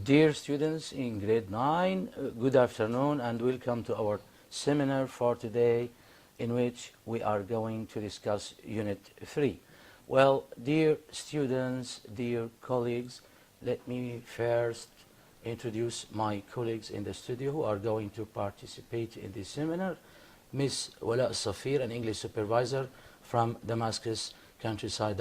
Dear students in grade 9, good afternoon and welcome to our seminar for today, in which we are going to discuss Unit 3. Well, dear students, dear colleagues, let me first introduce my colleagues in the studio who are going to participate in this seminar. Miss Wala Safir, an English supervisor from Damascus Countryside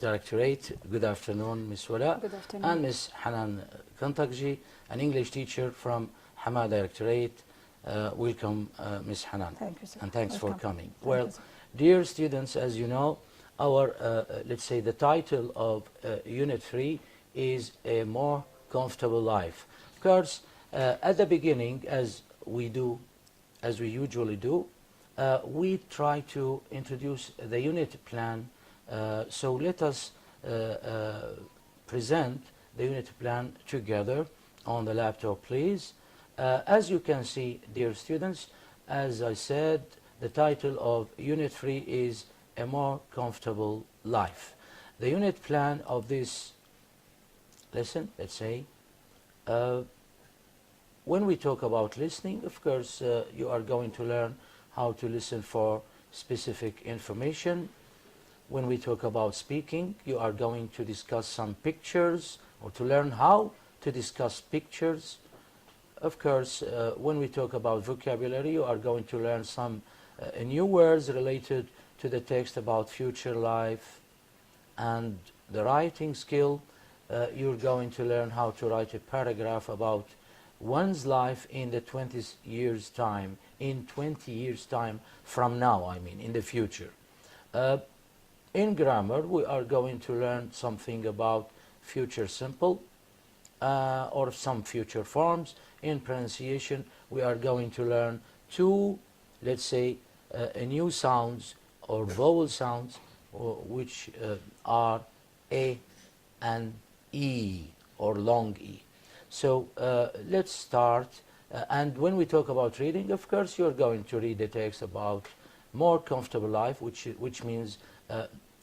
Directorate. Good afternoon, Miss Wala. Good afternoon. And Miss Hanan Kantakji, an English teacher from Hama Directorate. Welcome, Miss Hanan. Thank you, sir. And thanks Welcome. for coming. Thank Well, you, sir. dear students, as you know, our, let's say, the title of Unit 3 is A More Comfortable Life. Of course, at the beginning, as we usually do, we try to introduce the unit plan. So let us present the unit plan together on the laptop, please. As you can see, dear students, as I said, the title of Unit 3 is A More Comfortable Life. The unit plan of this lesson, let's say, when we talk about listening, of course, you are going to learn how to listen for specific information. When we talk about speaking, you are going to discuss some pictures or to learn how to discuss pictures. Of course, when we talk about vocabulary, you are going to learn some new words related to the text about future life. And the writing skill, you're going to learn how to write a paragraph about one's life in the 20 years time, in 20 years time from now, I mean, in the future. In grammar, we are going to learn something about future simple or some future forms. In pronunciation, we are going to learn two, let's say, new sounds or vowel sounds, which are A and E or long E. So let's start. And when we talk about reading, of course, you're going to read the text about more comfortable life, which means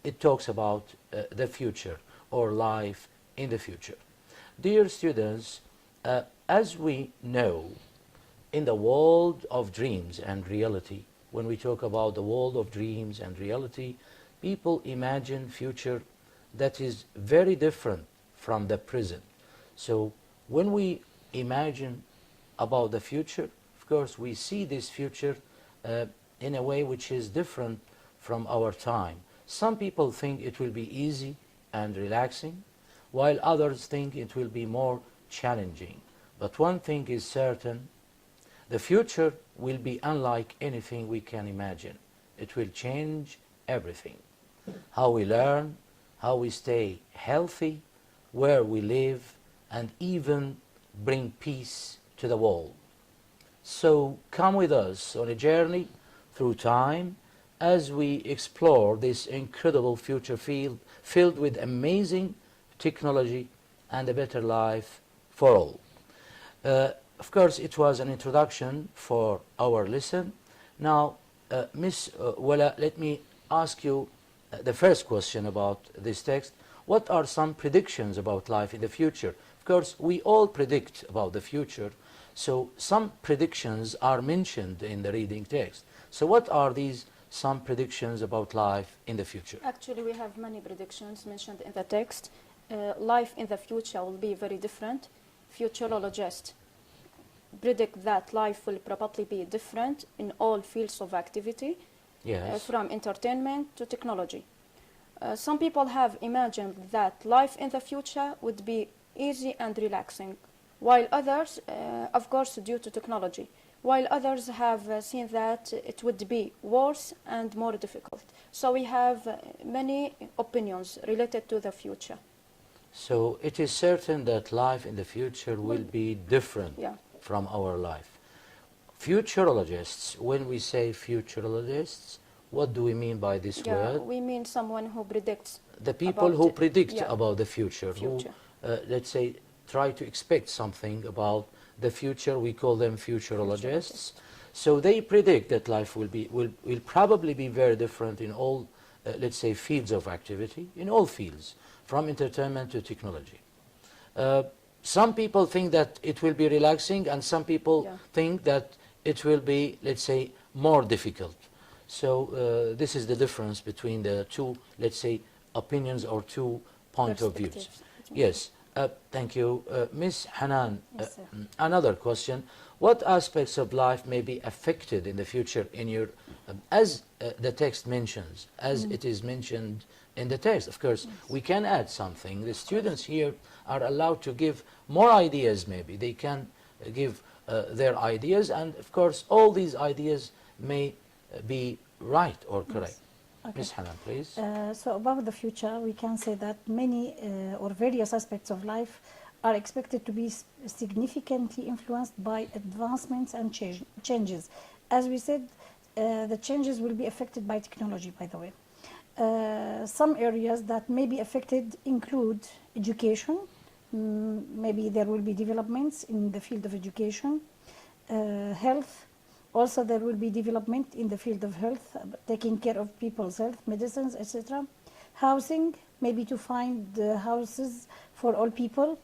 it talks about the future or life in the future. Dear students, as we know, in the world of dreams and reality, when we talk about the world of dreams and reality, people imagine future that is very different from the present. So when we imagine about the future, of course, we see this future in a way which is different from our time. Some people think it will be easy and relaxing, while others think it will be more challenging. But one thing is certain, the future will be unlike anything we can imagine. It will change everything. How we learn, how we stay healthy, where we live, and even bring peace to the world. So come with us on a journey through time as we explore this incredible future filled with amazing technology and a better life for all. Of course, it was an introduction for our lesson. Now, Miss Wala, let me ask you the first question about this text. What are some predictions about life in the future? Of course, we all predict about the future, so some predictions are mentioned in the reading text. So what are these some predictions about life in the future? Actually, we have many predictions mentioned in the text. Life in the future will be very different. Futurologists predict that life will probably be different in all fields of activity, Yes. from entertainment to technology. Some people have imagined that life in the future would be easy and relaxing, while others, of course, due to technology, while others have seen that it would be worse and more difficult. So we have many opinions related to the future. So it is certain that life in the future will be different Yeah. from our life. Futurologists, when we say futurologists, what do we mean by this Yeah, word? we mean someone who predicts The people about who it. predict Yeah. about the future, Future. who, let's say, try to expect something about the future. We call them futurologists. So they predict that life will probably be very different in all, let's say, fields of activity, in all fields, from entertainment to technology. some people think that it will be relaxing, and some people Yeah. think that it will be, let's say, more difficult. So this is the difference between the two, let's say, opinions or two point of views. Perspectives. Yes, thank you. Ms. Hanan, Yes, sir. another question. What aspects of life may be affected in the future in your, as the text mentions, as it is mentioned in the text? Of course, we can add something. The students here are allowed to give more ideas maybe. They can give their ideas, and of course, all these ideas may be right or correct. Okay. Ms. Hanan, please. So about the future, we can say that many or various aspects of life are expected to be significantly influenced by advancements and changes. As we said, the changes will be affected by technology, by the way. Some areas that may be affected include education. Maybe there will be developments in the field of education, health. Also, there will be development in the field of health, taking care of people's health, medicines, etc. Housing, maybe to find houses for all people.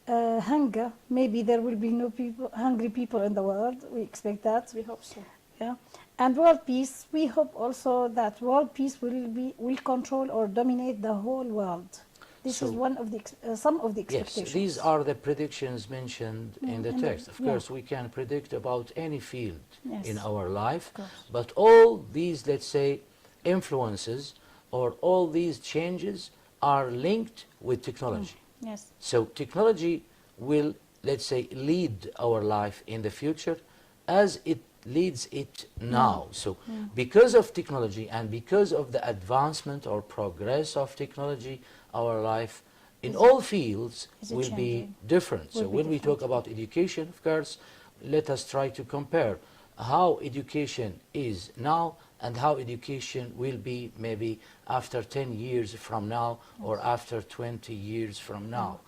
Hunger, maybe there will be no people, hungry people in the world. We expect that. We hope so. Yeah. And world peace, we hope also that world peace will control or dominate the whole world. This is So- one of the some of the Yes, expectations. these are the predictions mentioned in the in the- text. Of yeah. course, we can predict about any field Yes, in our life, of course. but all these, let's say, influences or all these changes are linked with technology. Yes. So technology will, let's say, lead our life in the future as it leads it now. So because of technology and because of the advancement or progress of technology, our life in all fields Is it will be changing? different. So Will be when we talk different. about education, of course, let us try to compare how education is now and how education will be maybe after 10 years from now or after 20 years from now.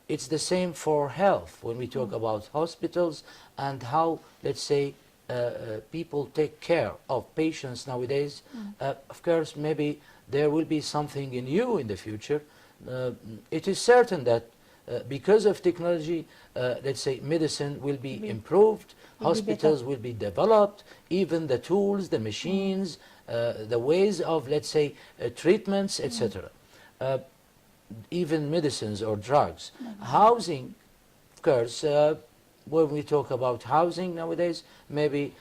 It's the same for health when we talk about hospitals and how, let's say, people take care of patients nowadays. Of course, maybe there will be something new in the future. It is certain that because of technology, let's say, medicine will be improved, Will be hospitals will be developed, even the tools, the machines, the ways of, let's say, treatments, etc. Even medicines or drugs. Housing, of course, when we talk about housing nowadays, maybe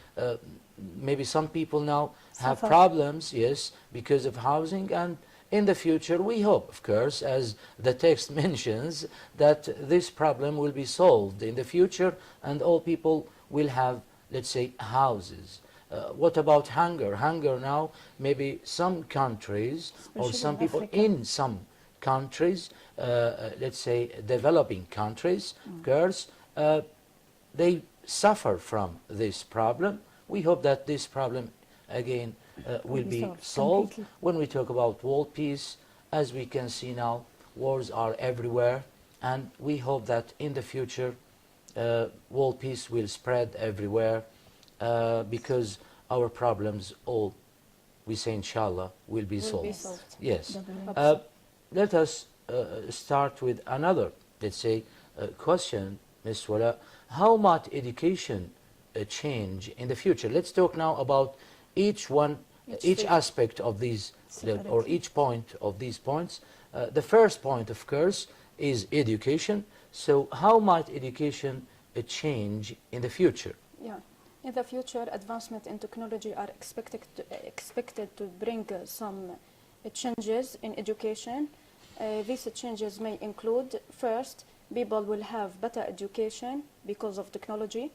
some people now have Suffer. problems, yes, because of housing, and in the future we hope, of course, as the text mentions, that this problem will be solved in the future and all people will have, let's say, houses. What about hunger? Hunger now, maybe some countries or Especially some in people Africa. in some countries, let's say developing countries, of course, they suffer from this problem. We hope that this problem again will be be solved solved. completely. When we talk about world peace, as we can see now, wars are everywhere, and we hope that in the future world peace will spread everywhere because our problems all, we say inshallah, will be Will solved. be solved. Yes. Definitely. Let us start with another, let's say, question, Ms. Wala. How might education change in the future? Let's talk now about each one, each field. aspect of these, or Separately. each point of these points. The first point, of course, is education. So how might education change in the future? Yeah. In the future, advancement in technology are expected to bring some changes in education. These changes may include, first, people will have better education because of technology.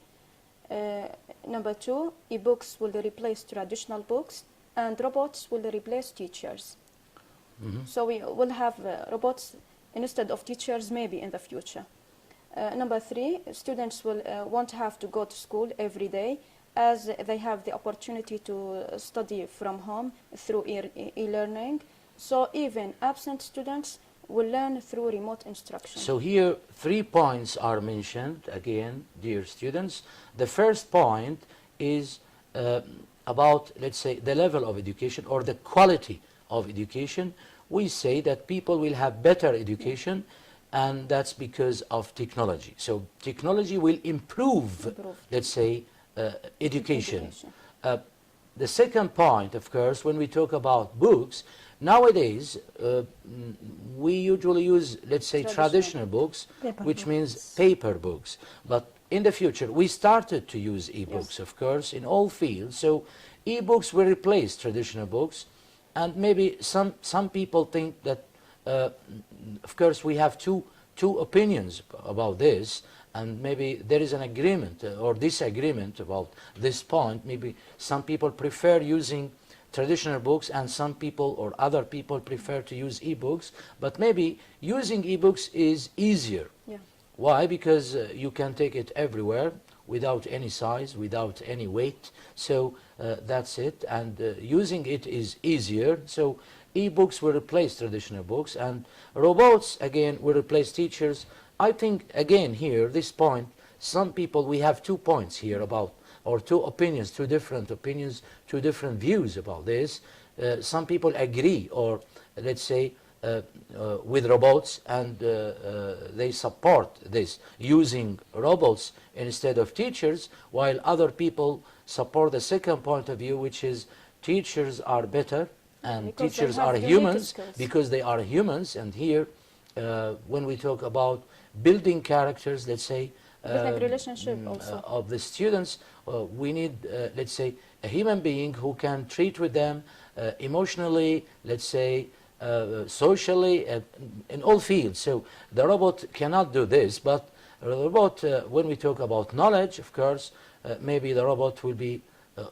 Number two, e-books will replace traditional books, and robots will replace teachers. So we will have robots instead of teachers maybe in the future. Number three, students will won't have to go to school every day, as they have the opportunity to study from home through e-learning. So even absent students will learn through remote instruction. So here 3 points are mentioned again, dear students. The first point is about, let's say, the level of education or the quality of education. We say that people will have better education and that's because of technology. So technology will improve, let's say, education. The second point, of course, when we talk about books, nowadays we usually use, let's say, traditional books, which means paper books. But in the future, we started to use e-books, of course, in all fields. So e-books will replace traditional books, and maybe some people think that, of course, we have two opinions about this, and maybe there is an agreement or disagreement about this point. Maybe some people prefer using traditional books, and some people or other people prefer to use e-books, but maybe using e-books is easier. Yeah. Why? Because you can take it everywhere without any size, without any weight. So that's it, and using it is easier. So e-books will replace traditional books, and robots again will replace teachers. I think again here, this point, some people, we have 2 points here about, or 2 opinions, 2 different opinions, 2 different views about this. Some people agree, or let's say, with robots, and they support this, using robots instead of teachers, while other people support the second point of view, which is teachers are better, and because teachers they have are unique humans, skills. because they are humans. And here, when we talk about building characters, let's say, Building relationship also. of the students, we need, let's say, a human being who can treat with them emotionally, let's say, socially, in all fields. So the robot cannot do this, but the robot, when we talk about knowledge, of course, maybe the robot will be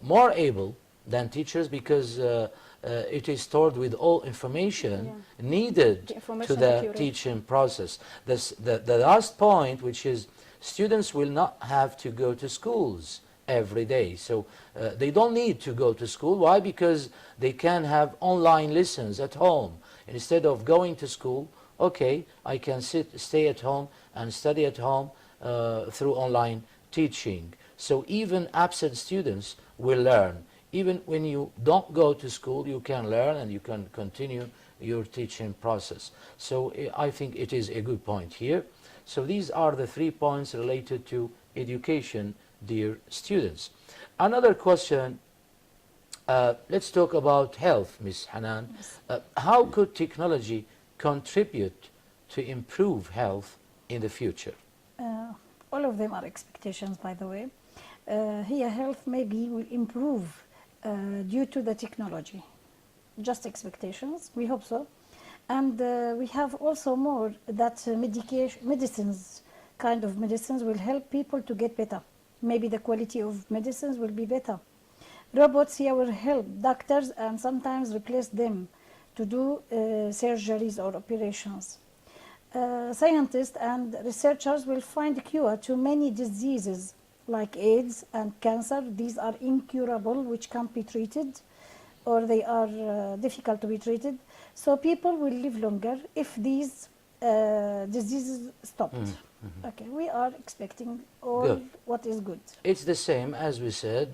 more able than teachers, because it is stored with all information needed to the teaching process. The last point, which is students will not have to go to schools every day. So they don't need to go to school. Why? Because they can have online lessons at home. Instead of going to school, okay, I can stay at home and study at home through online teaching. So even absent students will learn. Even when you don't go to school, you can learn and you can continue your teaching process. So I think it is a good point here. So these are the 3 points related to education, dear students. Another question, let's talk about health, Ms. Hanan. How could technology contribute to improve health in the future? All of them are expectations, by the way. Here, health maybe will improve due to the technology. Just expectations, we hope so. And we have also more that medicines, kind of medicines, will help people to get better. Maybe the quality of medicines will be better. Robots here will help doctors and sometimes replace them to do surgeries or operations. Scientists and researchers will find a cure to many diseases like AIDS and cancer. These are incurable, which can't be treated, or they are difficult to be treated. So people will live longer if these diseases stopped. Okay, we are expecting all what is good. It's the same as we said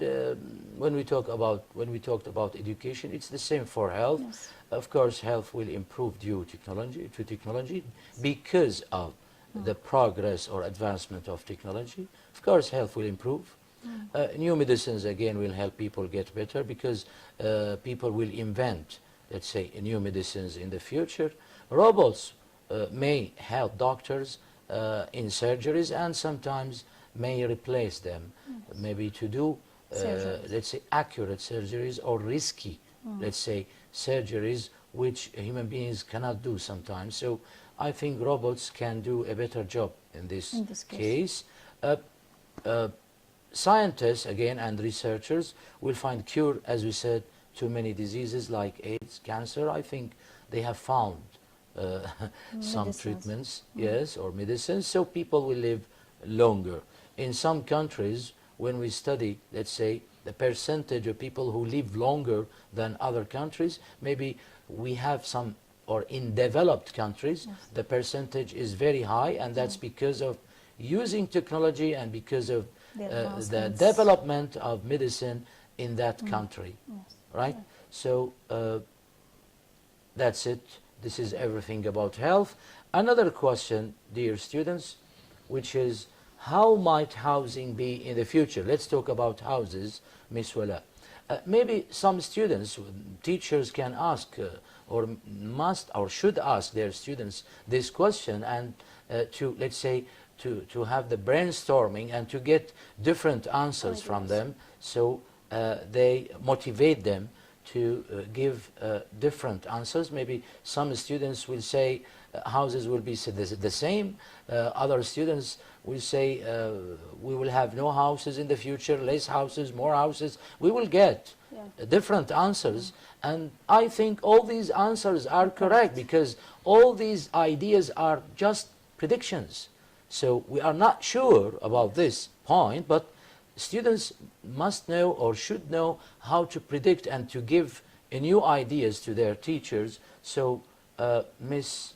when we talked about education. It's the same for health. Yes. Of course, health will improve due to technology because of the progress or advancement of technology. Of course, health will improve. New medicines again will help people get better, because people will invent, let's say, new medicines in the future. Robots may help doctors in surgeries, and sometimes may replace them, maybe to do, let's say, accurate surgeries, or risky, let's say, surgeries which human beings cannot do sometimes. So I think robots can do a better job in this case. Scientists, again, and researchers will find cure, as we said, to many diseases like AIDS, cancer. I think they have found some treatments, yes, or medicines, so people will live longer. In some countries, when we study, let's say, the percentage of people who live longer than other countries, maybe we have some, or in developed countries, the percentage is very high, and that's because of using technology and because of the development of medicine in that country, right? So that's it. This is everything about health. Another question, dear students, which is how might housing be in the future? Let's talk about houses, Miss Wala. Maybe some students, teachers can ask or must or should ask their students this question, and to, let's say, to have the brainstorming and to get different answers from them, so they motivate them to give different answers. Maybe some students will say houses will be the same. Other students will say we will have no houses in the future, less houses, more houses. We will get different answers. And I think all these answers are correct, because all these ideas are just predictions. So we are not sure about this point, but students must know or should know how to predict and to give new ideas to their teachers. So Miss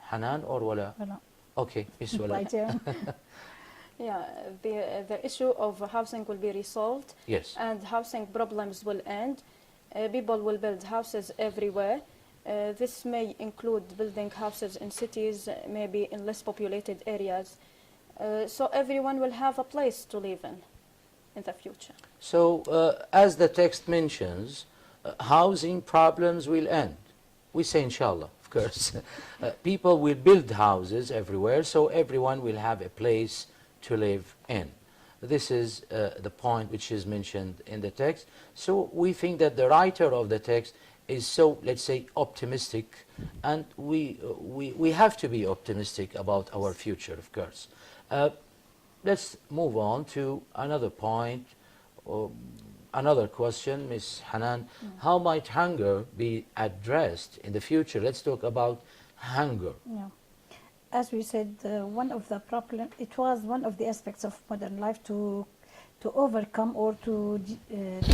Hanan or Wala? Wala. Okay, Miss Wala. Yeah, the issue of housing will be resolved. Yes. And housing problems will end. People will build houses everywhere. This may include building houses in cities, maybe in less populated areas. So everyone will have a place to live in the future. So as the text mentions, housing problems will end. We say inshallah, of course. People will build houses everywhere, so everyone will have a place to live in. This is the point which is mentioned in the text. So we think that the writer of the text is so, let's say, optimistic, and we have to be optimistic about our future, of course. Let's move on to another point, or another question, Ms. Hanan. How might hunger be addressed in the future? Let's talk about hunger. Yeah. As we said, one of the problem, it was one of the aspects of modern life to overcome or to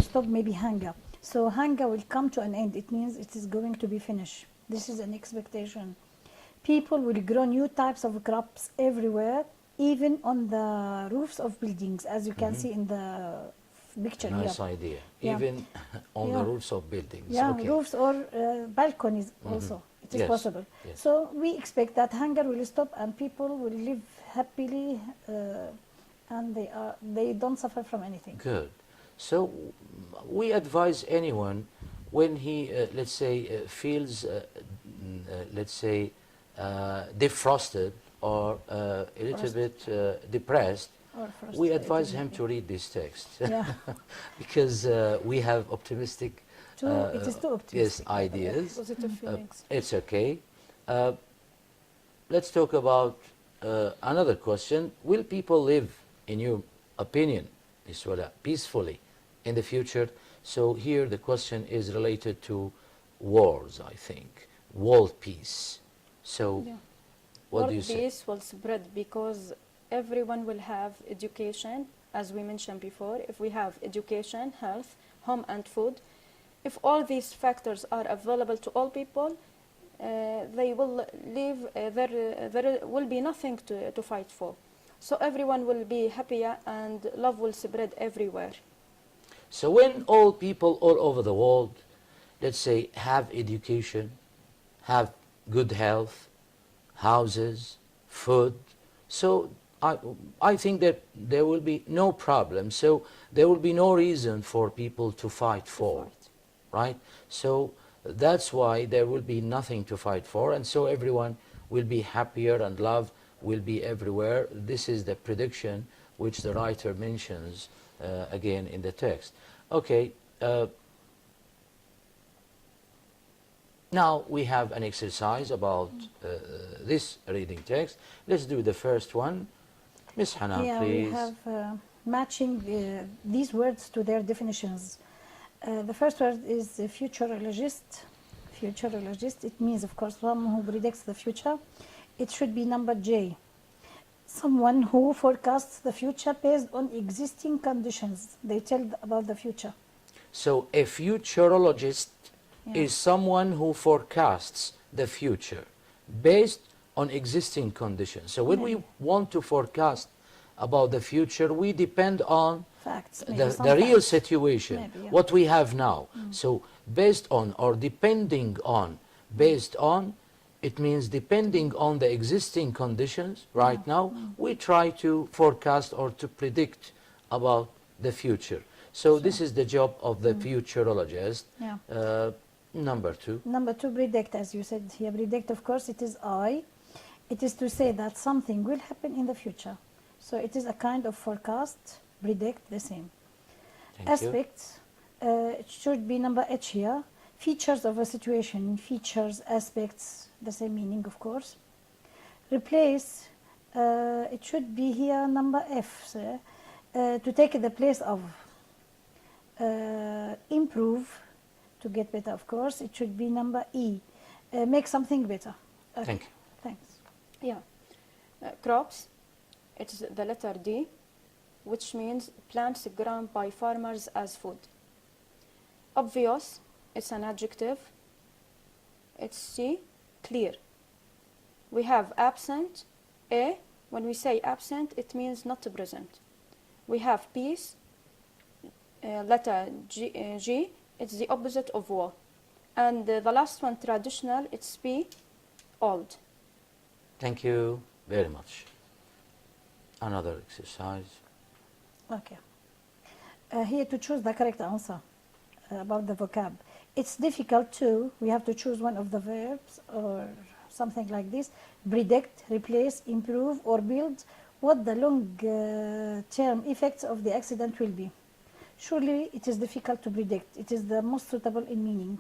stop maybe hunger. So hunger will come to an end. It means it is going to be finished. This is an expectation. People will grow new types of crops everywhere, even on the roofs of buildings, as you can see in the picture here. Nice idea. Yeah. Even on the roofs of buildings. Yeah, Okay. roofs or balconies also. It is Yes. possible. Yes. So we expect that hunger will stop and people will live happily and they don't suffer from anything. Good. So we advise anyone when he, let's say, feels, let's say, defrosted or a little bit depressed, Or we frustrated, advise him maybe. to read this text. Yeah. Because we have optimistic It is too optimistic. yes, ideas. Positive feelings. It's okay. Let's talk about another question. Will people live, in your opinion, Ms. Wala, peacefully in the future? So here the question is related to wars, I think. World peace. So Yeah. what do you World say? peace will spread because everyone will have education, as we mentioned before. If we have education, health, home and food, if all these factors are available to all people, they will live, there will be nothing to fight for. So everyone will be happier and love will spread everywhere. So when all people all over the world, let's say, have education, have good health, houses, food, so I think that there will be no problem. So there will be no reason for people to fight for, right? So that's why there will be nothing to fight for, and so everyone will be happier and love will be everywhere. This is the prediction which the writer mentions again in the text. Okay, now we have an exercise about this reading text. Let's do the first one. Miss Hanan, Yeah, please. we have matching these words to their definitions. The first word is futurologist. Futurologist, it means, of course, someone who predicts the future. It should be number J. Someone who forecasts the future based on existing conditions. They tell about the future. So a futurologist Yeah. is someone who forecasts the future based on existing conditions. So when we want to forecast about the future, we depend on Facts. maybe some the real facts. situation, Maybe, yeah. what we have now. So based on or depending on, based on It means depending on the existing conditions right now, we try to forecast or to predict about the future. So this is the job of the futurologist. Yeah. Number two. Number two, predict, as you said here. Predict, of course, it is I. It is to say that something will happen in the future. So it is a kind of forecast, predict, the same. Thank you. Aspects, it should be number H here. Features of a situation, features, aspects, the same meaning, of course. Replace, it should be here number F, so, to take the place of. Improve, to get better, of course, it should be number E. Make something better. Okay. Thank you. Thanks. Yeah. Crops, it's the letter D, which means plants grown by farmers as food. Obvious, it's an adjective. It's C, clear. We have absent, A. When we say absent, it means not present. We have peace, letter G, it's the opposite of war. And the last one, traditional, it's P, old. Thank you very much. Another exercise. Okay. Here to choose the correct answer about the vocab. It's difficult to, we have to choose one of the verbs or something like this. Predict, replace, improve or build what the long-term effects of the accident will be. Surely it is difficult to predict. It is the most suitable in meaning.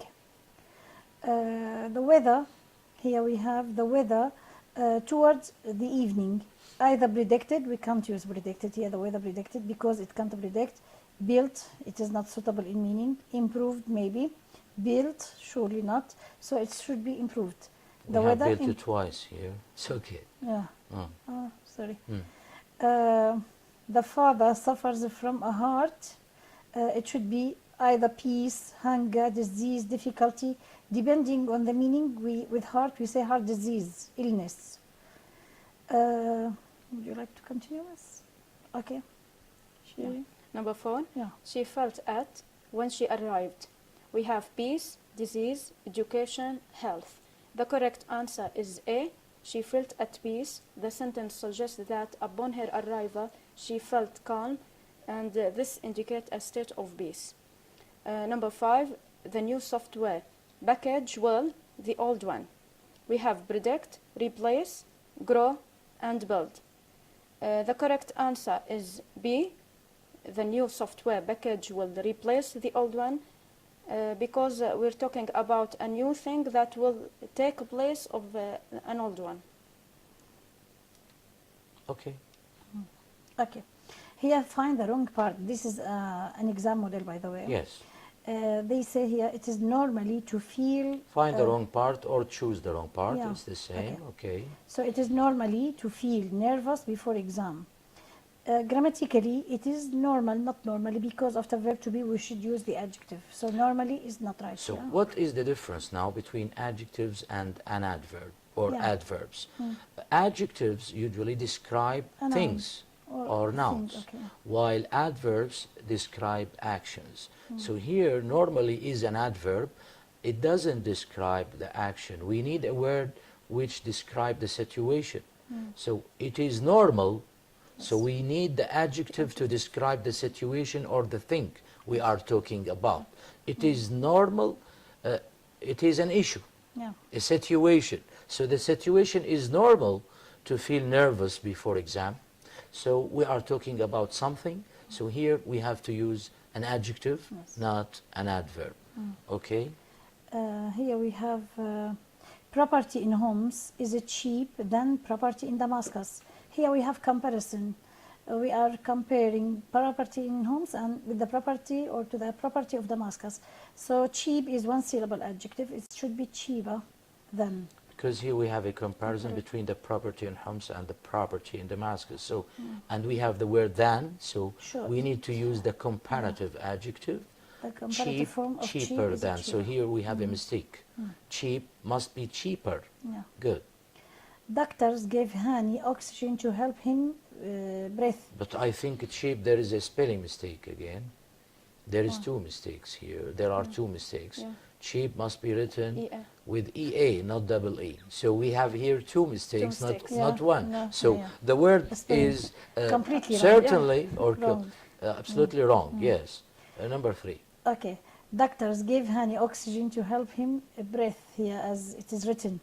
The weather, here we have the weather towards the evening. Either predicted, we can't use predicted here, the weather predicted, because it can't predict. Built, it is not suitable in meaning. Improved, maybe. Built, surely not. So it should be improved. The We have weather built it twice here. It's okay. Yeah. Oh. Oh, sorry. Mm. The father suffers from a heart. It should be either peace, hunger, disease, difficulty. Depending on the meaning, with heart, we say heart disease, illness. Would you like to continue? Okay. Yeah. Number 4, Yeah. she felt at when she arrived. We have peace, disease, education, health. The correct answer is A. She felt at peace. The sentence suggests that upon her arrival, she felt calm, and this indicates a state of peace. Number 5, the new software. Package will the old one. We have predict, replace, grow, and build. The correct answer is B. The new software package will replace the old one, because we're talking about a new thing that will take place of an old one. Okay. Okay. Here, find the wrong part. This is an exam model, by the way. Yes. They say here it is normally to feel. Find the wrong part or choose the wrong part. Yeah. It's the same. Okay. So it is normally to feel nervous before exam. Grammatically, it is normal, not normally, because after verb to be, we should use the adjective. So normally is not right. So yeah? what is the difference now between adjectives and an adverb or Yeah. adverbs? Adjectives usually describe A noun things or thing, nouns, okay. while adverbs describe actions. So here normally is an adverb. It doesn't describe the action. We need a word which describe the situation. So it is normal. So we need the adjective to describe the situation or the thing we are talking about. It is normal. It is an issue, Yeah. a situation. So the situation is normal to feel nervous before exam. So we are talking about something. So here we have to use an adjective, Yes. not an adverb. Okay? Here we have property in Homs is cheap than property in Damascus. Here we have comparison. We are comparing property in Homs and with the property or to the property of Damascus. So cheap is one syllable adjective. It should be cheaper than. Because here we have a comparison between the property in Homs and the property in Damascus. So, and we have the word than, so Sure. we need to use the comparative adjective. The comparative Cheap, form of cheap cheaper is than. So cheaper. here we have a mistake. Cheap must be cheaper. Yeah. Good. Doctors gave Hani oxygen to help him breathe. But I think cheap, there is a spelling mistake again. There is two mistakes here. There are two mistakes. Yeah. Cheap must be written Yeah. with EA, not double E. So we have here two mistakes, mistakes. not Yeah, one. no, So yeah. the word The spelling is completely wrong. certainly or Wrong. absolutely wrong. Yes. Number 3. Okay. Doctors gave Hani oxygen to help him breathe here, as it is written.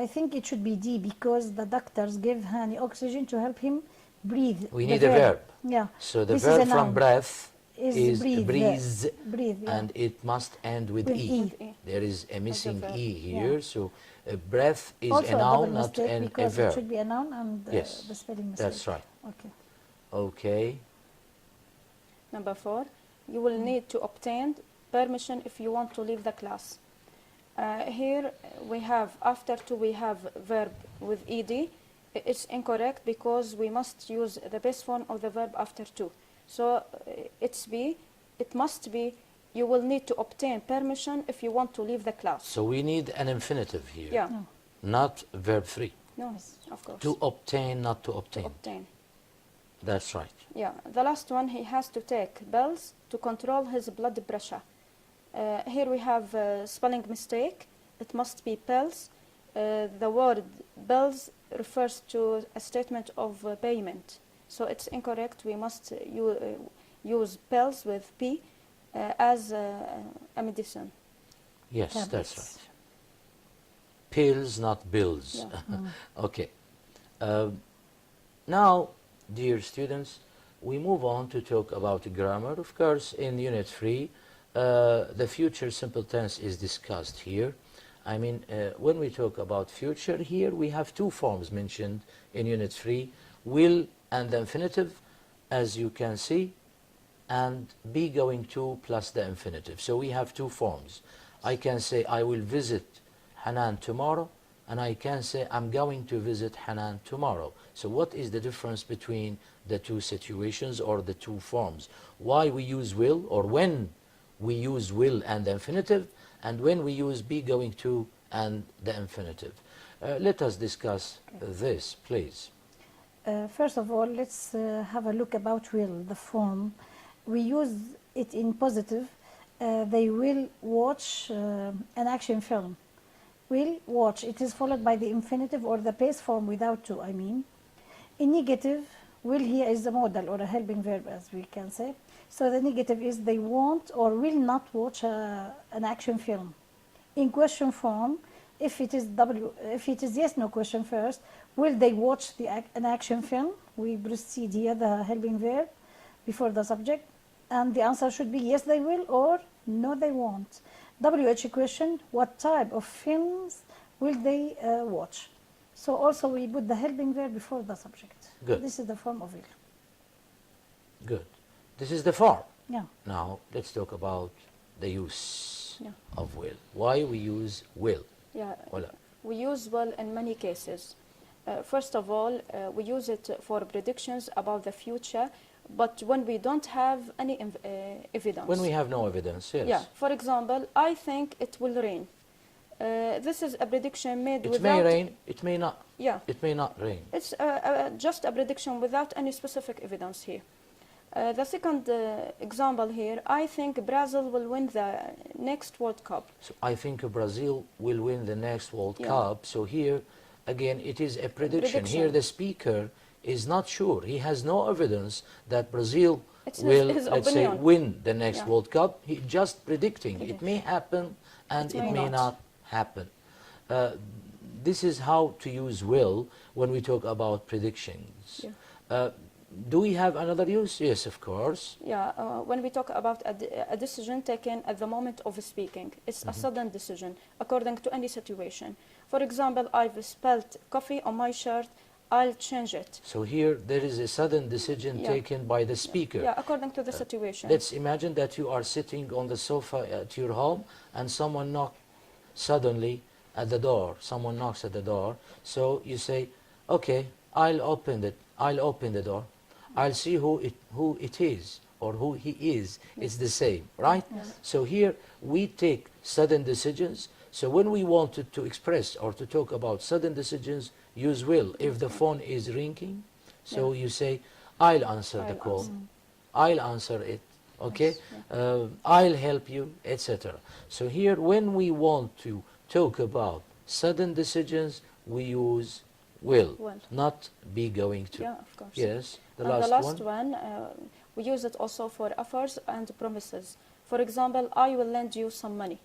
I think it should be D, because the doctors gave Hani oxygen to help him breathe. We The need a verb. Yeah. So the This is a verb from noun. breath Is is breathe. breathe, Breathe, yeah. and it must end with With E. E. With E. There is a missing verb. E here, so breath is Also a a noun, double not mistake, a because verb. it should be a noun and Yes, the spelling mistake. that's right. Okay. Okay. Number 4, you will need to obtain permission if you want to leave the class. Here we have, after to we have verb with ed. It's incorrect because we must use the base form of the verb after to. So it must be, you will need to obtain permission if you want to leave the class. So we need an infinitive here, Yeah, No. not verb 3. no, of course. To obtain, not to To obtain. obtain. That's right. Yeah, the last one, he has to take pills to control his blood pressure. Here we have a spelling mistake. It must be pills. The word bills refers to a statement of payment. So it's incorrect. We must use pills with P as a medicine. Yes, Tablets. that's right. Pills, not bills. Yeah. Okay. Now, dear students, we move on to talk about grammar. Of course, in Unit 3, the future simple tense is discussed here. I mean, when we talk about future here, we have two forms mentioned in Unit 3, will and the infinitive, as you can see, and be going to plus the infinitive. So we have two forms. I can say, I will visit Hanan tomorrow, and I can say, I'm going to visit Hanan tomorrow. So what is the difference between the two situations or the two forms? Why we use will, or when we use will and the infinitive, and when we use be going to and the infinitive. Let us discuss this, please. First of all, let's have a look about will, the form. We use it in positive. They will watch an action film. Will watch. It is followed by the infinitive or the base form without to, I mean. In negative, will here is the modal or a helping verb, as we can say. So the negative is they won't or will not watch an action film. In question form, if it is yes, no question first, will they watch an action film? We proceed here the helping verb before the subject, and the answer should be yes, they will, or no, they won't. WH question, what type of films will they watch? So also we put the helping verb before the subject. Good. This is the form of will. Good. This is the form. Yeah. Now, let's talk about the use Yeah. of will. Why we use will? Yeah, Voilà. we use will in many cases. First of all, we use it for predictions about the future, but when we don't have any evidence. When we have no evidence, yes. Yeah, for example, I think it will rain. This is a prediction made It without... may rain, it may not. Yeah, It may not rain. it's just a prediction without any specific evidence here. The second example here, I think Brazil will win the next World Cup. So I think Brazil will win the next World Yeah. Cup. So here, again, it is a prediction. Prediction. Here the speaker is not sure. He has no evidence that Brazil It's will, his let's say, opinion. win the next Yeah. World Cup. He's just predicting. It Prediction. may happen and It it may may not. not happen. This is how to use will when we talk about predictions. Yeah. Do we have another use? Yes, of course. Yeah, when we talk about a decision taken at the moment of speaking, it's a sudden decision according to any situation. For example, I've spelled coffee on my shirt, I'll change it. So here there is a sudden decision Yeah. taken by the speaker. Yeah, according to the situation. Let's imagine that you are sitting on the sofa at your home and someone knocks suddenly at the door. Someone knocks at the door. So you say, okay, I'll open the door. I'll see who it is or who he is. It's the same, right? Yes. So here we take sudden decisions. So when we wanted to express or to talk about sudden decisions, use will. If the phone is ringing, so you say, I'll answer the I'll call. answer. I'll answer it. Okay, Yes, I'll help you, etc. So here, when we want to talk about sudden decisions, we use will, Will. not be going to. Yeah, of course. Yes, the And last the last one. one, we use it also for offers and promises. For example, I will lend you some money.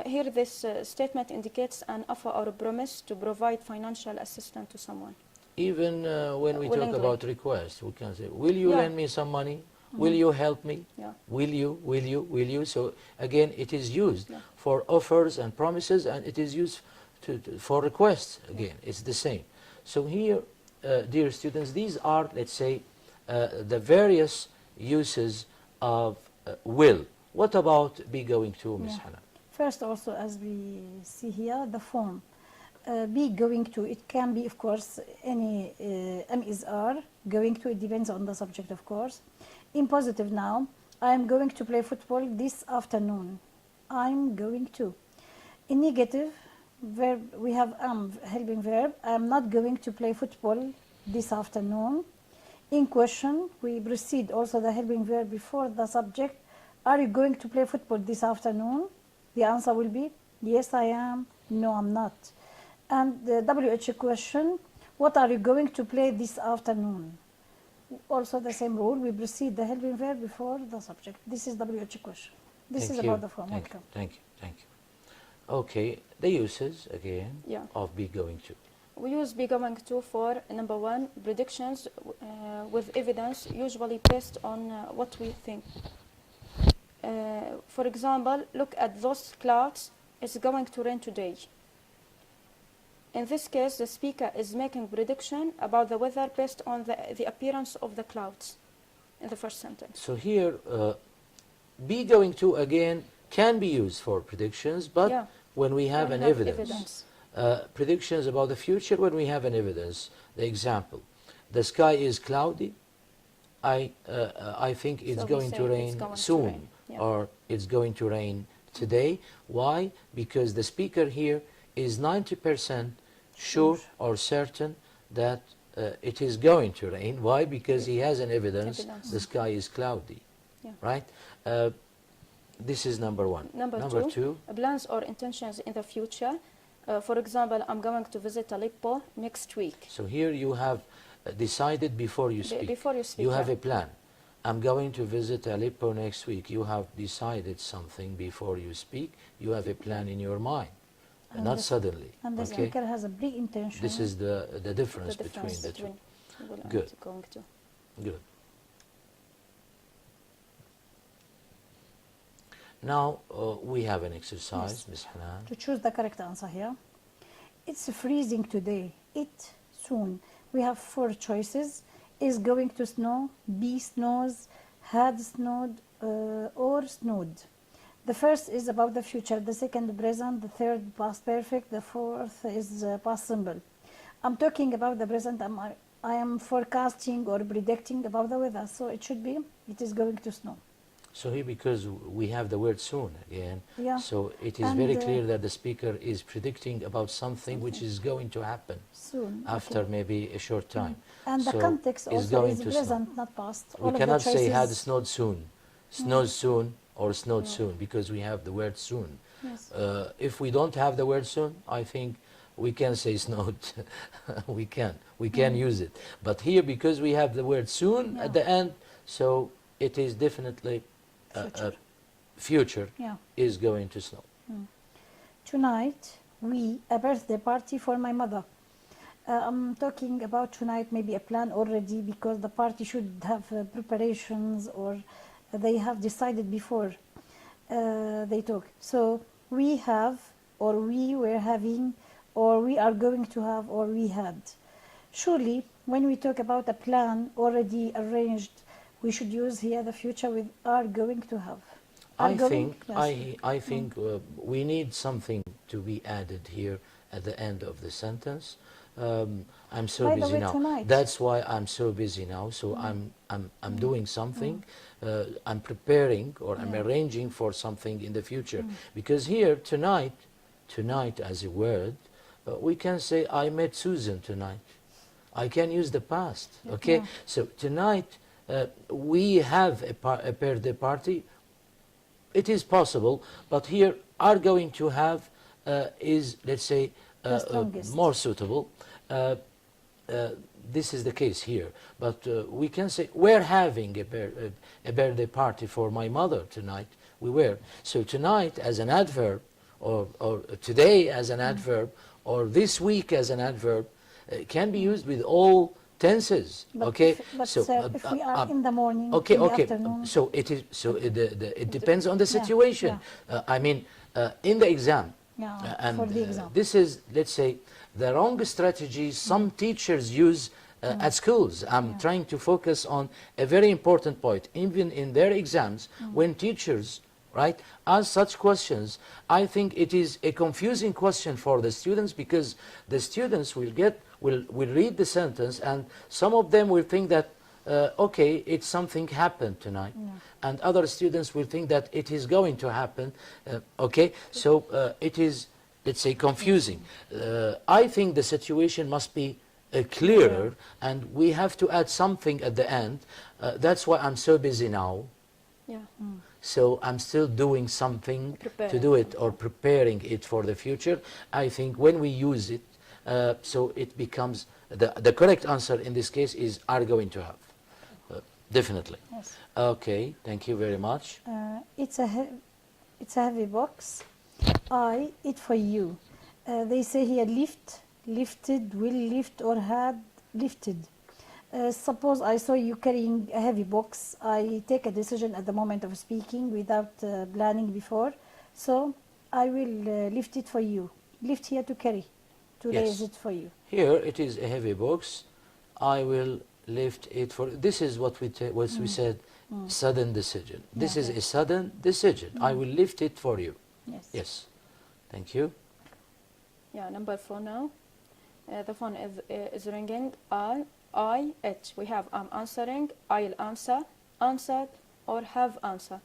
Here, this statement indicates an offer or a promise to provide financial assistance to someone. Even when we talk Willingly. about requests, we can say, will you Yeah. lend me some money? Will you help me? Yeah. Will you, will you, will you? So again, it is used Yeah. for offers and promises, and it is used for requests. Again, it's the same. So here, dear students, these are, let's say, the various uses of will. What about be going to, Ms. Yeah. Hannah? First, also, as we see here, the form. Be going to, it can be, of course, any am is are. Going to, it depends on the subject, of course. In positive now, I am going to play football this afternoon. I'm going to. In negative, verb, we have am, helping verb. I am not going to play football this afternoon. In question, we proceed also the helping verb before the subject. Are you going to play football this afternoon? The answer will be, yes, I am. No, I'm not. And the WH question, what are you going to play this afternoon? Also the same rule, we proceed the helping verb before the subject. This is WH question. This is about the form. Thank you. Welcome. Thank you. Thank you. Okay, the uses again Yeah. of be going to. We use be going to for number one, predictions with evidence, usually based on what we think. For example, look at those clouds. It's going to rain today. In this case, the speaker is making prediction about the weather based on the appearance of the clouds in the first sentence. So here, be going to again can be used for predictions, but Yeah. when we have When an we have evidence. Predictions about the future when we have an evidence. The example, the sky is cloudy. I think it's So we going say to it's rain going to soon, rain, yeah. or it's going to rain today. Why? Because the speaker here is 90% sure or certain that it is going to rain. Why? Because he has an evidence. The sky is cloudy, Yeah. right? This is number one. Number two, plans or intentions in the future. For example, I'm going to visit Aleppo next week. So here you have decided before you speak. Before you speak, You have yeah. a plan. I'm going to visit Aleppo next week. You have decided something before you speak. You have a plan in your mind, And not the- suddenly. And the Okay? speaker has a pre-intention. This is the difference The difference between the two. will and Good. going to. Good. Now we have an exercise, Yes. Ms. Hanan. To choose the correct answer here. It's freezing today. It soon. We have four choices. Is going to snow, be snows, had snowed, or snowed. The first is about the future, the second present, the third past perfect, the fourth is past simple. I'm talking about the present. I am forecasting or predicting about the weather, so it should be, it is going to snow. So here, because we have the word soon again, Yeah. so it is And, very clear that the speaker is predicting about something which is going to happen Soon. after okay. maybe a short time. And the So context it's also going is to snow. present, not past. All We of the cannot say had choices- snowed soon, snows soon, or snowed soon, because we have the word soon. Yes. If we don't have the word soon, I think we can say snowed. we can use it. But here, because we have the word soon Yeah. at the end, so it is definitely future Yeah. is going to snow. Tonight, a birthday party for my mother. I'm talking about tonight, maybe a plan already, because the party should have preparations, or they have decided before they talk. So we have, or we were having, or we are going to have, or we had. Surely, when we talk about a plan already arranged, we should use here the future with are going to have. Are I going- think yes. I think we need something to be added here at the end of the sentence. I'm so By the busy way, now. tonight- That's why I'm so busy now. So I'm doing something. I'm preparing, or I'm arranging for something in the future. Because here tonight as a word, we can say I met Susan tonight. I can use the past. Okay. Yeah. So tonight we have a birthday party. It is possible, but here are going to have is, let's say, The strongest. more suitable. This is the case here, but we can say we're having a birthday party for my mother tonight. We were. So tonight as an adverb, or today as an adverb, or this week as an adverb, can be used with all tenses. But Okay. But So sir, if we are in the morning, okay, in the okay. afternoon, So it is. So it depends on the Yeah, situation. I mean, in the exam, yeah, and for the exam. this is, let's say, the wrong strategy some teachers use at schools. I'm trying to focus on a very important point. Even in their exams, when teachers, right, ask such questions, I think it is a confusing question for the students, because the students will read the sentence, and some of them will think that okay, it's something happened tonight, and other students will think that it is going to happen. Okay, so it is, let's say, confusing. I think the situation must be clearer, and we have to add something at the end. That's why I'm so busy now. Yeah. So I'm still doing something to do it, or preparing it for the future. I think when we use it, so it becomes, the correct answer in this case is are going to have. Definitely. Yes. Okay, thank you very much. It's a heavy box. It for you. They say here lifted, will lift, or had lifted. Suppose I saw you carrying a heavy box. I take a decision at the moment of speaking without planning before. So I will lift it for you. Lift here to carry, to Yes. raise it for you. Here it is a heavy box. I will lift it for. This is what we said. Sudden decision. This is a sudden decision. I will lift it for you. Yes. Yes. Thank you. Yeah, number 4 now. The phone is ringing. It. We have I'm answering, I'll answer, answered, or have answer.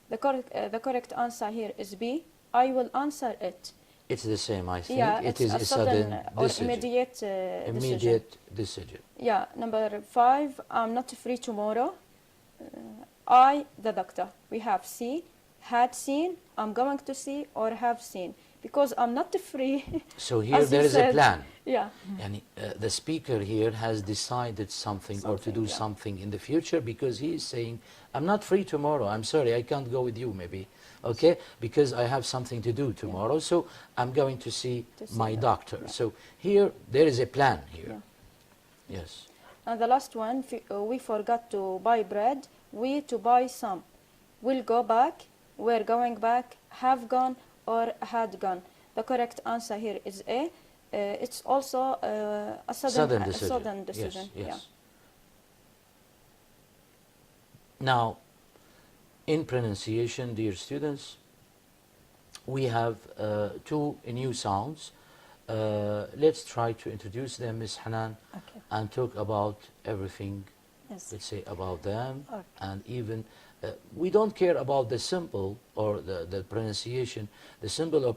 The correct answer here is B. I will answer it. It's the same, I think. Yeah, it it's is a a sudden or decision. immediate decision. Immediate decision. Yeah, number 5. I'm not free tomorrow. I, the doctor. We have see, had seen, I'm going to see, or have seen. Because I'm not free. So here as there you is a said. plan. Yeah. And the speaker here has decided something or to do yeah. something in the future, because he is saying, I'm not free tomorrow. I'm sorry, I can't go with you maybe. Okay? Because I have something to do tomorrow. So I'm going to see my doctor. Yeah. So here there is a plan here. Yeah. Yes. And the last one, we forgot to buy bread. We to buy some. We'll go back. We're going back. Have gone or had gone. The correct answer here is A. It's also a sudden decision. Yes, yes. Yeah. Now, in pronunciation, dear students, we have 2 new sounds. Let's try to introduce them, Ms. Hanan, Okay. and talk about everything, Yes. let's say, about them. Okay. And even, we don't care about the symbol or the pronunciation, the symbol or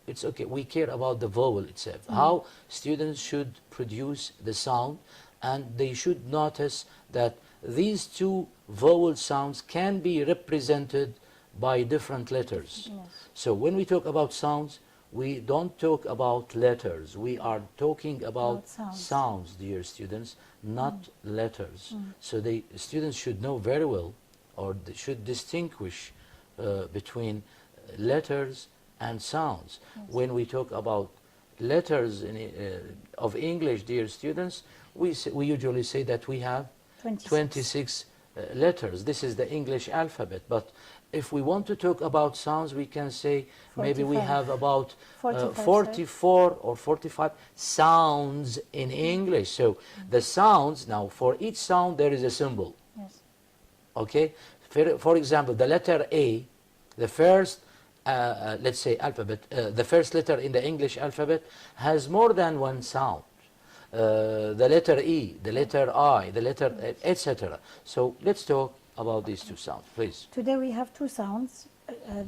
it's okay. We care about the vowel itself, how students should produce the sound, and they should notice that these 2 vowel sounds can be represented by different letters. Yes. So when we talk about sounds, we don't talk about letters. We are talking about sounds, dear students, not letters. So the students should know very well, or they should distinguish between letters and sounds. Yes. When we talk about letters of English, dear students, we usually say that we have 26 letters. This is the English alphabet. But if we want to talk about sounds, we can say maybe we 45. have about 45, 44 or 45 sounds in English. So the sounds, now for each sound there is a symbol. Yes. Okay? For example, the letter A, the first, let's say alphabet, the first letter in the English alphabet has more than one sound. The letter E, the letter I, the letter etc. So let's talk about these 2 sounds, please. Today we have 2 sounds,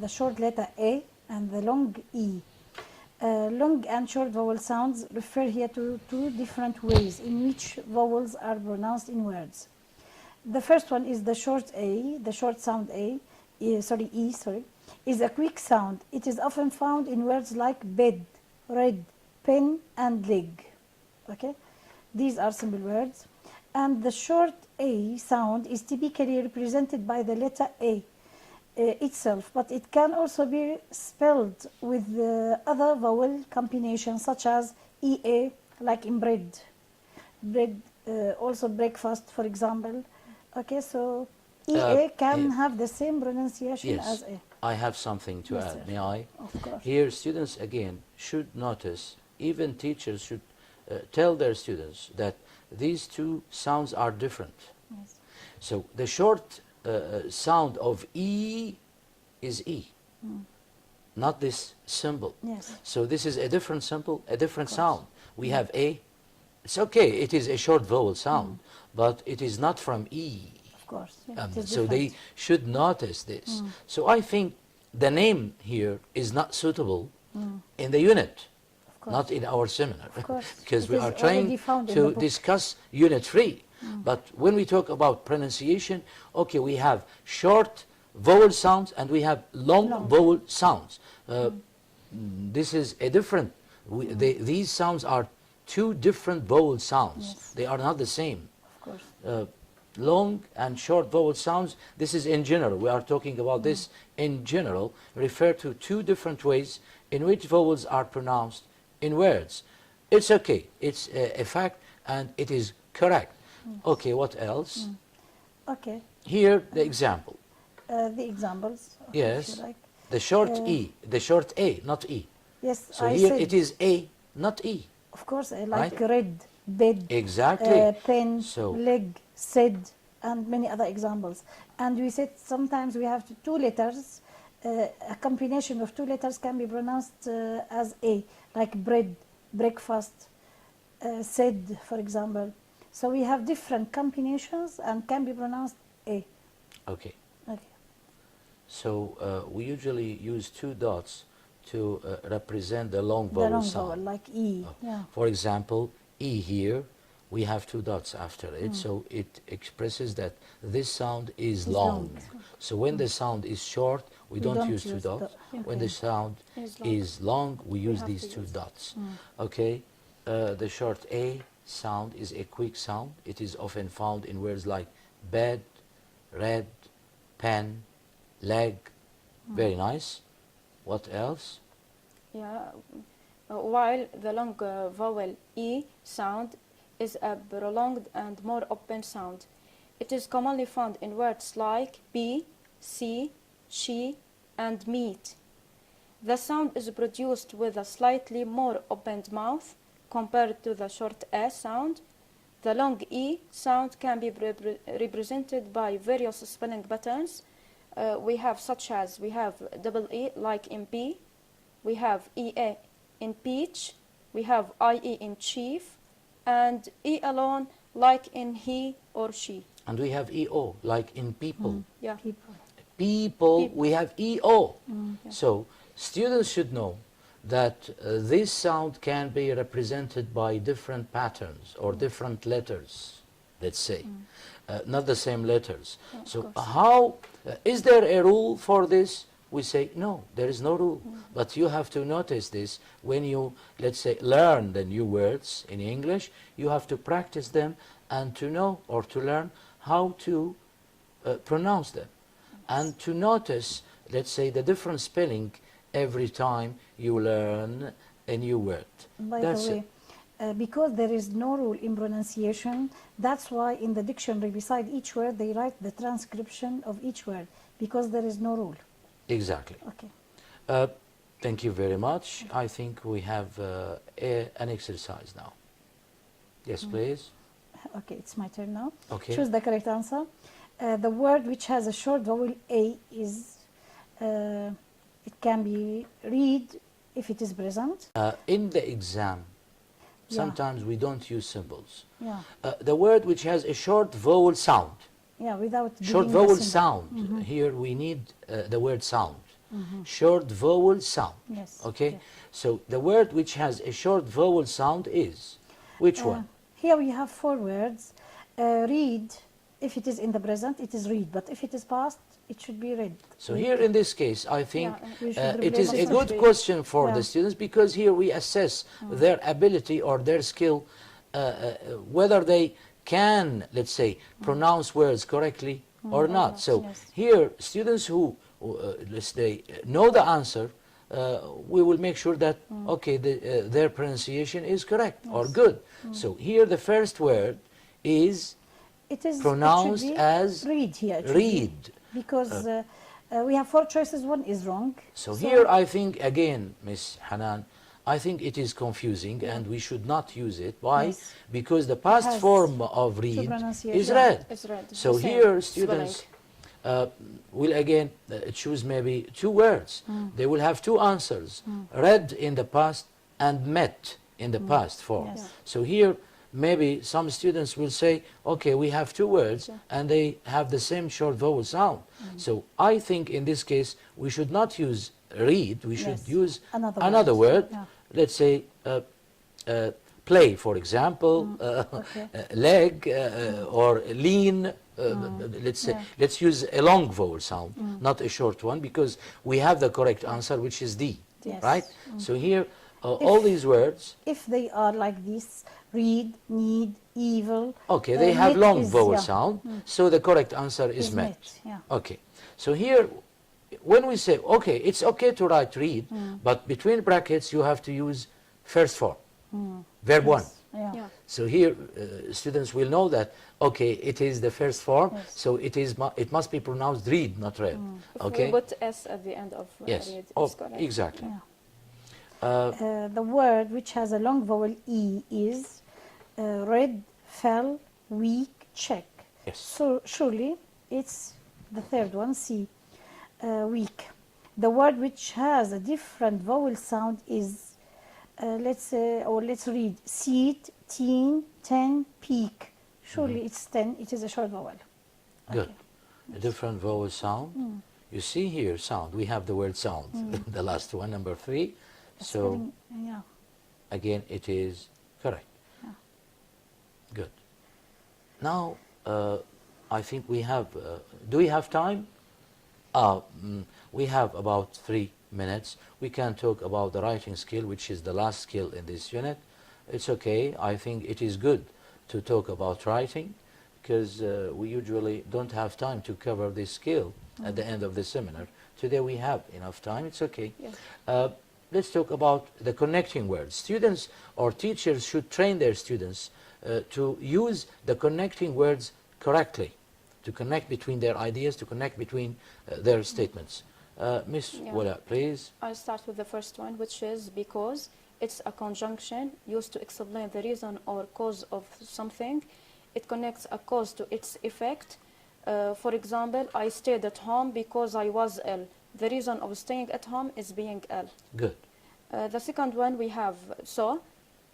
the short letter A and the long E. Long and short vowel sounds refer here to 2 different ways in which vowels are pronounced in words. The first one is the short A, the short sound A, is a quick sound. It is often found in words like bed, red, pen, and leg. Okay, these are simple words. And the short A sound is typically represented by the letter A itself, but it can also be spelled with other vowel combinations such as EA, like in bread, also breakfast, for example. Okay, so EA can have the same pronunciation yes, as A. I have something to Yes, add. sir. May I? Of course. Here, students again should notice, even teachers should tell their students that these two sounds are different. Yes. So the short sound of E is E, not this symbol. Yes. So this is a different symbol, a different sound. We have A. It's okay, it is a short vowel sound, but it is not from E. Of course. Yeah, it is So they different. should notice this. So I think the name here is not suitable in the unit, Of course. not in our seminar, Of course. because It we is are already trying found in to the book. discuss unit 3. But when we talk about pronunciation, okay, we have short vowel sounds and we have long vowel sounds. This is a different, these sounds are two different vowel sounds. Yes. They are not the same. Of course. Long and short vowel sounds, this is in general. We are talking about this in general, refer to two different ways in which vowels are pronounced in words. It's okay, it's a fact and it is correct. Okay, what else? Okay. Here, the example. The examples. Okay, Yes, if you like. the short E, the short A, not E. Yes, So I here said, it is A, not E. of course, like Right? red, bed, Exactly. pen, So- leg, said, and many other examples. And we said sometimes we have two letters. A combination of two letters can be pronounced as A, like bread, breakfast, said, for example. So we have different combinations and can be pronounced A. Okay. Okay. So we usually use two dots to represent the long The vowel long sound. vowel, like E. Oh. Yeah. For example, E here, we have two dots after it, so it expresses that this sound is Is long. long. So when the sound is short, we don't use two dots. When the sound Is long. is long, we use have these to two use- dots. Okay, the short A sound is a quick sound. It is often found in words like bed, red, pen, leg. Very nice. What else? Yeah, while the long vowel E sound is a prolonged and more open sound. It is commonly found in words like be, see, she, and meet. The sound is produced with a slightly more opened mouth compared to the short A sound. The long E sound can be represented by various spelling patterns. We have double E like in P, we have EA in peach, we have IE in chief, and E alone like in he or she. And we have EO, like in people. Yeah. People. People, People. we have EO. Yeah. So students should know that this sound can be represented by different patterns or different letters, let's say, not the same letters. Yeah, of So course. how, is there a rule for this? We say, no, there is no rule. But you have to notice this when you, let's say, learn the new words in English. You have to practice them and to know or to learn how to pronounce them. And to notice, let's say, the different spelling every time you learn a new word. By That's the way, because there is no rule in pronunciation, that's why in the dictionary beside each word they write the transcription of each word, because there is no rule. Exactly. Okay. Thank you very much. I think we have an exercise now. Yes, please. Okay, it's my turn now. Okay. Choose the correct answer. The word which has a short vowel A is, it can be read if it is present. In the exam, Yeah. sometimes we don't use symbols. Yeah, The word which has a short vowel sound, yeah, without short giving the vowel symbol. sound. Here we need the word sound. Short vowel sound. Yes. Okay. yes. So the word which has a short vowel sound is which one? Here we have four words. Read if it is in the present, it is read, but if it is past, it should be read. So here in this case, I think we should it is replace a it good with- question for Yeah. the students, because here we assess their ability or their skill, whether they can, let's say, pronounce words correctly or not. So Yes. here, students who, let's say, know the answer, we will make sure that, okay, their pronunciation is correct or good. So here the first word is It is pronounced it should be as read here. It should be, read. because we have 4 choices. One is wrong. So here I think, again, Miss Hanan, I think it is confusing and we should not use it. Why? Yes. Because the past Has form of read pronunciation. is Yeah. read. It's read. So The same here spelling. students will again choose maybe 2 words. They will have 2 answers, read in the past and met in the past form. Yes. Yeah. So here maybe some students will say, okay, we have 2 words and they have the same short vowel sound. So I think in this case we should not use read, we should Yes. use Another another word. word. Yeah. Let's say play, for example, Okay. leg or lean. Let's say, Yeah. let's use a long vowel sound, not a short one, because we have the correct answer, which is D, Yes. right? So here, all these words, If they are like this, read, need, evil. okay, they have met long is- vowel yeah, sound, so the correct answer is is met. Yeah. Okay, so here, when we say, okay, it's okay to write read, but between brackets you have to use first form, verb 1. Yes. Yeah. Yeah. So here, students will know that, okay, it is the first form, Yes. so it must be pronounced read, not read. If Okay? we put S at the end of Yes. read, Oh, it's correct. exactly. Yeah. The word which has a long vowel E is read, fell, weak, check. Yes. So surely it's the third one, C, weak. The word which has a different vowel sound is, let's read, seat, teen, ten, peak. Surely it's 10, it is a short vowel. Good. Okay. A different vowel sound. You see here, sound. We have the word sound, the last one, number 3. So Spelling, yeah. again, it is correct. Yeah. Good. Now, I think we have, do we have time? We have about 3 minutes. We can talk about the writing skill, which is the last skill in this unit. It's okay. I think it is good to talk about writing, because we usually don't have time to cover this skill at the end of the seminar. Today we have enough time. It's okay. Yes. Let's talk about the connecting words. Students or teachers should train their students to use the connecting words correctly, to connect between their ideas, to connect between their statements. Miss Yeah. Wala, please. I'll start with the first one, which is because. It's a conjunction used to explain the reason or cause of something. It connects a cause to its effect. For example, I stayed at home because I was ill. The reason of staying at home is being ill. Good. The second one we have so.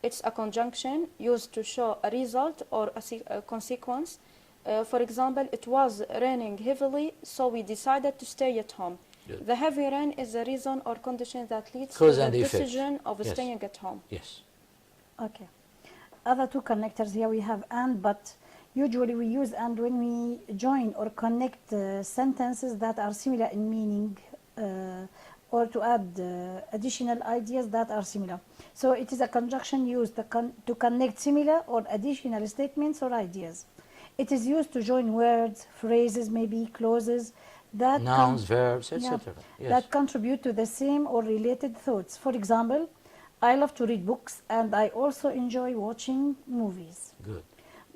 It's a conjunction used to show a result or a consequence. For example, it was raining heavily, so we decided to stay at home. Good. The heavy rain is the reason or condition that leads Cause to and the effect. decision of Yes. staying at home. Yes. Okay. Other 2 connectors here we have and, but usually we use and when we join or connect sentences that are similar in meaning or to add additional ideas that are similar. So it is a conjunction used to connect similar or additional statements or ideas. It is used to join words, phrases, maybe clauses that Nouns, verbs, yeah, etc. Yes. that contribute to the same or related thoughts. For example, I love to read books and I also enjoy watching movies. Good.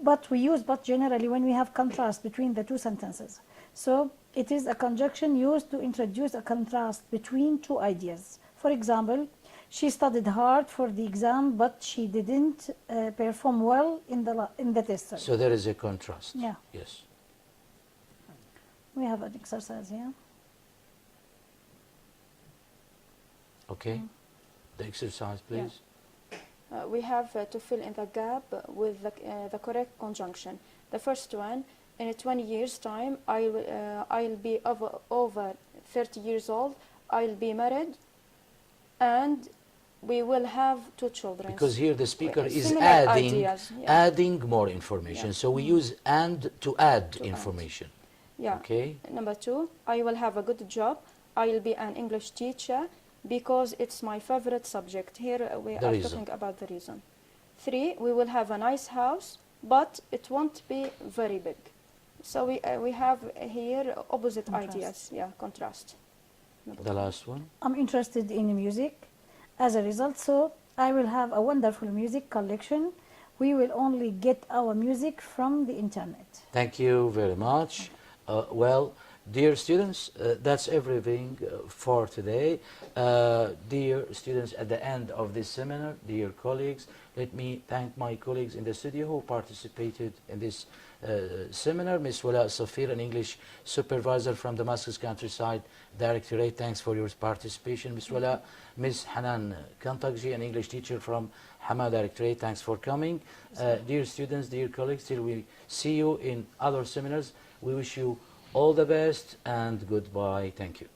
But we use but generally when we have contrast between the 2 sentences. So it is a conjunction used to introduce a contrast between 2 ideas. For example, she studied hard for the exam, but she didn't perform well in the test. So there is a contrast. Yeah. Yes. We have an exercise here. Okay. The exercise, please. We have to fill in the gap with the correct conjunction. The first one, in 20 years' time, I'll be over 30 years old. I'll be married, and we will have two children. Because here the speaker is Similar adding, ideas, yeah. adding more information. Yeah. So we use and to add To add. information. Yeah. Okay. Number 2, I will have a good job. I will be an English teacher because it's my favorite subject. Here we The are reason. talking about the reason. 3, we will have a nice house, but it won't be very big. So we have here opposite Contrast. ideas. Yeah, contrast. The last one. I'm interested in music. As a result, so I will have a wonderful music collection. We will only get our music from the internet. Thank you very much. Well, dear students, that's everything for today. Dear students, at the end of this seminar, dear colleagues, let me thank my colleagues in the studio who participated in this seminar. Ms. Wala Safir, an English supervisor from Damascus Countryside Directorate, thanks for your participation. Ms. Wala, Ms. Hanan Kantakji, an English teacher from Hama Directorate, thanks for coming. Dear students, dear colleagues, till we see you in other seminars, we wish you all the best and goodbye. Thank you.